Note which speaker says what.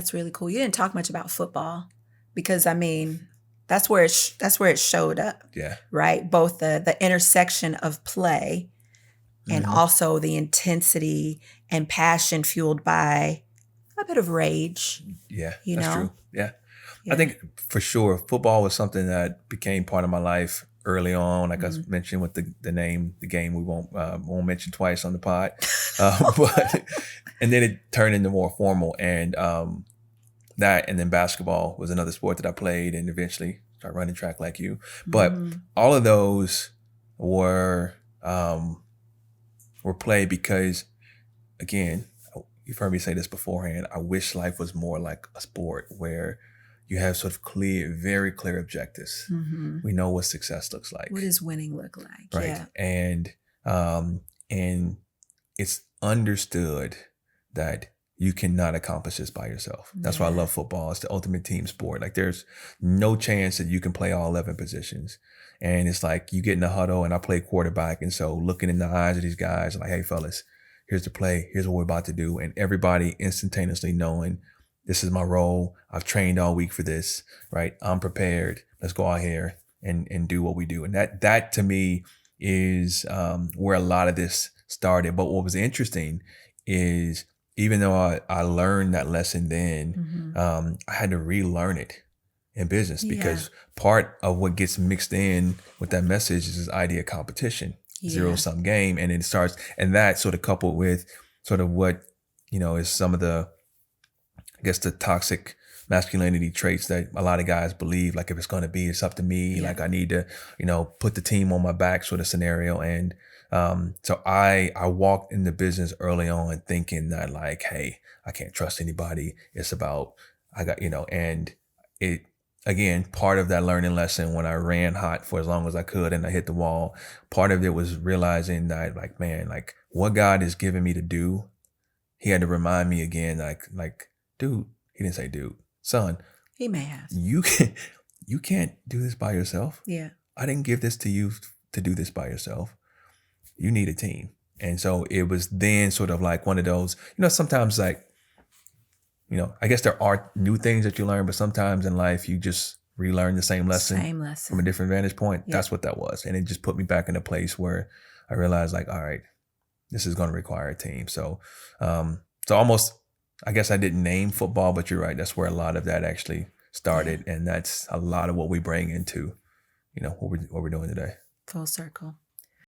Speaker 1: That's really cool. You didn't talk much about football because I mean, that's where it showed up,
Speaker 2: Yeah.
Speaker 1: right? Both the intersection of play and
Speaker 2: Hmm.
Speaker 1: also the intensity and passion fueled by a bit of rage,
Speaker 2: Yeah,
Speaker 1: you
Speaker 2: that's true.
Speaker 1: know?
Speaker 2: Yeah. I
Speaker 1: Yeah.
Speaker 2: think for sure football was something that became part of my life early on. Like I
Speaker 1: Mhm.
Speaker 2: mentioned with the name, the game we won't mention twice on the pod. But and then it turned into more formal and that and then basketball was another sport that I played and eventually started running track like you. But
Speaker 1: Mhm.
Speaker 2: all of those were um were played because again, you've heard me say this beforehand. I wish life was more like a sport where you have sort of very clear objectives.
Speaker 1: Mhm.
Speaker 2: We know what success looks
Speaker 1: What
Speaker 2: like,
Speaker 1: does winning look like?
Speaker 2: right?
Speaker 1: Yeah.
Speaker 2: Um, and it's understood that you cannot accomplish this by yourself. That's why I
Speaker 1: Yeah.
Speaker 2: love football. It's the ultimate team sport. Like there's no chance that you can play all 11 positions. And it's like you get in the huddle and I play quarterback. And so looking in the eyes of these guys, like, hey fellas, here's the play. Here's what we're about to do. And everybody instantaneously knowing this is my role. I've trained all week for this, right? I'm prepared. Let's go out here and do what we do. And that to me is where a lot of this started. But what was interesting is even though I learned that lesson then,
Speaker 1: Mhm.
Speaker 2: I had to relearn it in business
Speaker 1: Yeah.
Speaker 2: because part of what gets mixed in with that message is this idea of competition, zero
Speaker 1: Yeah.
Speaker 2: sum game. And it starts, and that sort of coupled with sort of what, is some of the, I guess, the toxic masculinity traits that a lot of guys believe, like if it's going to be, it's up to me.
Speaker 1: Yeah.
Speaker 2: Like I need to, put the team on my back sort of scenario. And so I walked in the business early on thinking that like, hey, I can't trust anybody. It's about, I got, and it, again, part of that learning lesson when I ran hot for as long as I could and I hit the wall, part of it was realizing that like, man, like what God is giving me to do, he had to remind me again, like, dude, he didn't say dude, son,
Speaker 1: He may have.
Speaker 2: you can you can't do this by yourself.
Speaker 1: Yeah.
Speaker 2: I didn't give this to you to do this by yourself. You need a team. And so it was then sort of like one of those, sometimes like, I guess there are new things that you learn, but sometimes in life you just relearn the same lesson
Speaker 1: Same
Speaker 2: from a
Speaker 1: lesson.
Speaker 2: different vantage point.
Speaker 1: Yeah.
Speaker 2: That's what that was. And it just put me back in a place where I realized like, all right, this is going to require a team. So almost, I guess I didn't name football, but you're right. That's where a lot of that actually started. And that's a lot of what we bring into, what we're doing today.
Speaker 1: Full circle.